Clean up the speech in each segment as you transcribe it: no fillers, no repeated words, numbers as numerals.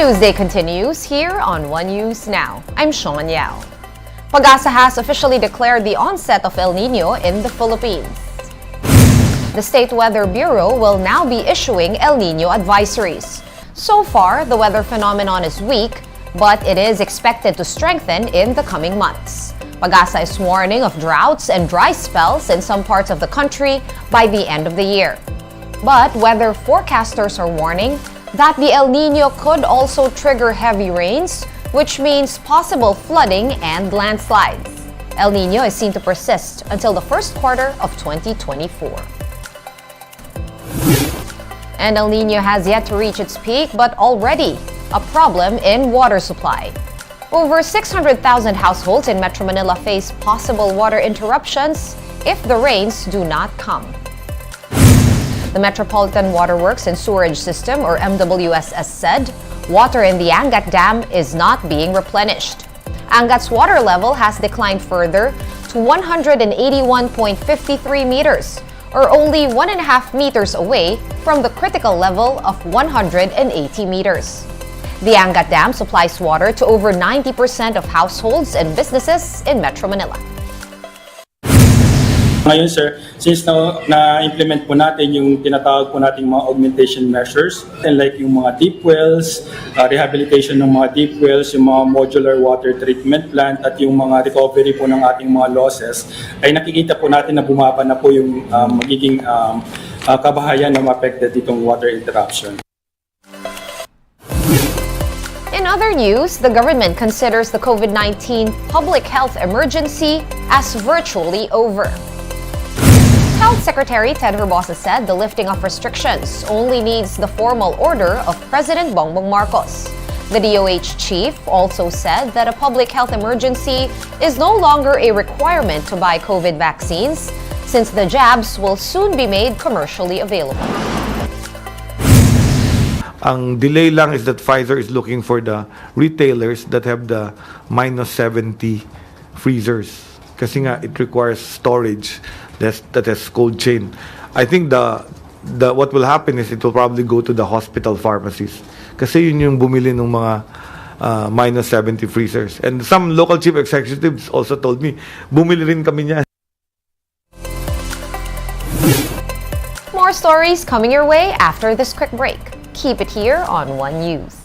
Newsday continues here on One News Now. I'm Sean Yao. Pag-asa has officially declared the onset of El Nino in the Philippines. The State Weather Bureau will now be issuing El Nino advisories. So far, the weather phenomenon is weak, but it is expected to strengthen in the coming months. Pag-asa is warning of droughts and dry spells in some parts of the country by the end of the year. But weather forecasters are warning that the El Nino could also trigger heavy rains, which means possible flooding and landslides. El Nino is seen to persist until the first quarter of 2024. And El Nino has yet to reach its peak, but already a problem in water supply. Over 600,000 households in Metro Manila face possible water interruptions if the rains do not come. The Metropolitan Waterworks and Sewerage System, or MWSS, said water in the Angat Dam is not being replenished. Angat's water level has declined further to 181.53 meters, or only 1.5 meters away from the critical level of 180 meters. The Angat Dam supplies water to over 90% of households and businesses in Metro Manila. Ngayon sir, since na-implement po natin yung tinatawag po nating mga augmentation measures, like yung mga deep wells, rehabilitation ng mga deep wells, yung mga modular water treatment plant at yung mga recovery po ng ating mga losses, ay nakikita po natin na bumaba na po yung magiging kabahayan na ma-affected ditong water interruption. In other news, the government considers the COVID-19 public health emergency as virtually over. Health Secretary Ted Herbosa said the lifting of restrictions only needs the formal order of President Bongbong Marcos. The DOH chief also said that a public health emergency is no longer a requirement to buy COVID vaccines since the jabs will soon be made commercially available. Ang delay lang is that Pfizer is looking for the retailers that have the -70 freezers. Kasi nga, it requires storage that has cold chain. I think what will happen is it will probably go to the hospital pharmacies. Kasi yun yung bumili ng mga -70 freezers. And some local chief executives also told me, bumili rin kami niyan. More stories coming your way after this quick break. Keep it here on One News.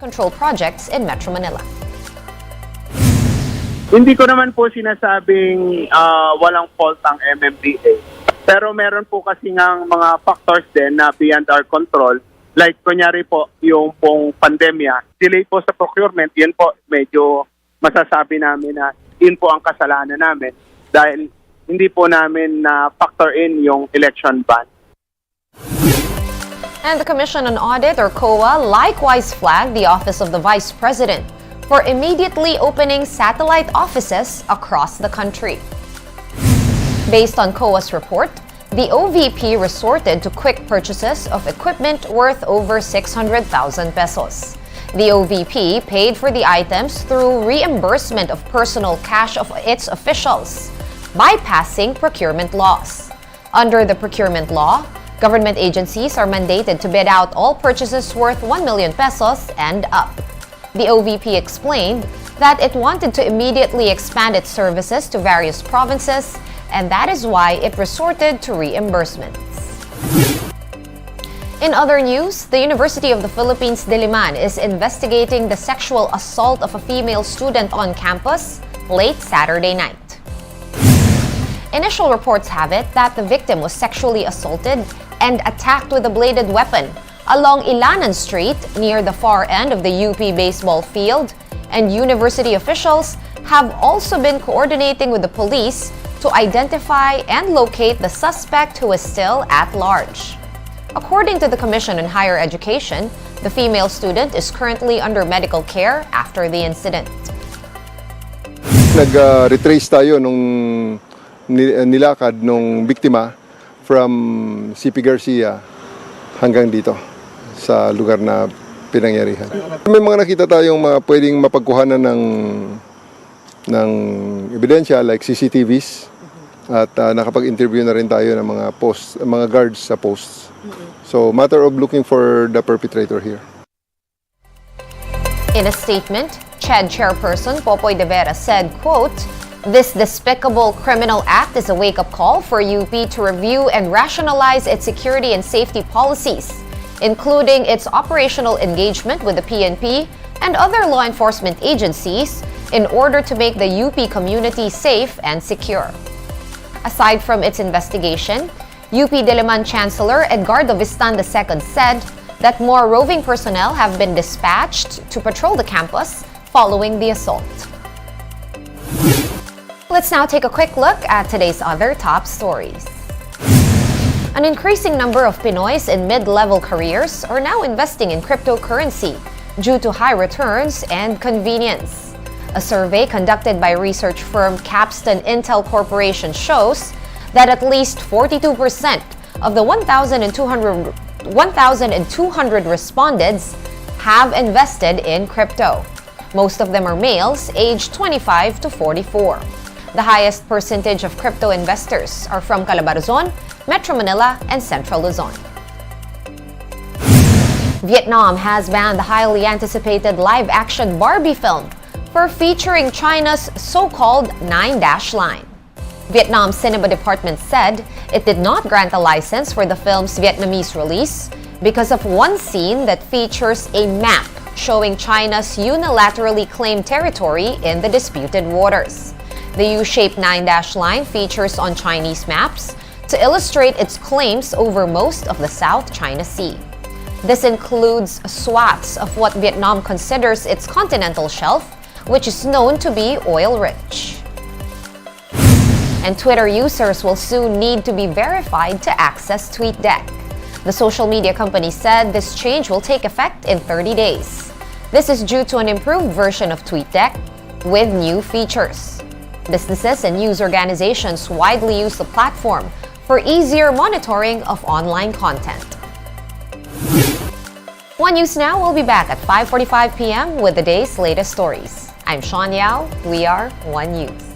control projects in Metro Manila. Hindi ko naman po sinasabing walang fault ang MMDA. Pero meron po kasi ng mga factors din na beyond our control. Like kunyari po, yung pong pandemya, delay po sa procurement, yun po medyo masasabi namin na yun po ang kasalanan namin dahil hindi po namin na factor in yung election ban. And the Commission on Audit, or COA, likewise flagged the Office of the Vice President for immediately opening satellite offices across the country. Based on COA's report, the OVP resorted to quick purchases of equipment worth over 600,000 pesos. The OVP paid for the items through reimbursement of personal cash of its officials, bypassing procurement laws. Under the procurement law, government agencies are mandated to bid out all purchases worth 1 million pesos and up. The OVP explained that it wanted to immediately expand its services to various provinces, and that is why it resorted to reimbursements. In other news, the University of the Philippines Diliman is investigating the sexual assault of a female student on campus late Saturday night. Initial reports have it that the victim was sexually assaulted and attacked with a bladed weapon along Ilanan Street near the far end of the UP baseball field, and university officials have also been coordinating with the police to identify and locate the suspect who is still at large. According to the Commission on Higher Education, the female student is currently under medical care after the incident. Nag-retrace tayo nung nilakad nung biktima from CP Garcia hanggang dito sa lugar na pinangyarihan. May mga nakita tayong mga pwedeng mapagkuhanan ng ebidensya like CCTVs at nakapag-interview na rin tayo ng mga guards sa posts. So matter of looking for the perpetrator here. In a statement, CHED chairperson Popoy De Vera said, quote, "This despicable criminal act is a wake-up call for UP to review and rationalize its security and safety policies, including its operational engagement with the PNP and other law enforcement agencies in order to make the UP community safe and secure." Aside from its investigation, UP Diliman Chancellor Edgardo Vistan II said that more roving personnel have been dispatched to patrol the campus following the assault. Let's now take a quick look at today's other top stories. An increasing number of Pinoys in mid-level careers are now investing in cryptocurrency due to high returns and convenience. A survey conducted by research firm Capstan Intel Corporation shows that at least 42% of the 1,200 respondents have invested in crypto. Most of them are males aged 25 to 44. The highest percentage of crypto investors are from Calabarzon, Metro Manila, and Central Luzon. Vietnam has banned the highly anticipated live-action Barbie film for featuring China's so-called 9-dash line. Vietnam's cinema department said it did not grant a license for the film's Vietnamese release because of one scene that features a map showing China's unilaterally claimed territory in the disputed waters. The U-shaped 9-dash line features on Chinese maps to illustrate its claims over most of the South China Sea. This includes swaths of what Vietnam considers its continental shelf, which is known to be oil-rich. And Twitter users will soon need to be verified to access TweetDeck. The social media company said this change will take effect in 30 days. This is due to an improved version of TweetDeck with new features. Businesses and news organizations widely use the platform for easier monitoring of online content. One News Now will be back at 5:45 p.m. with the day's latest stories. I'm Sean Yao. We are One News.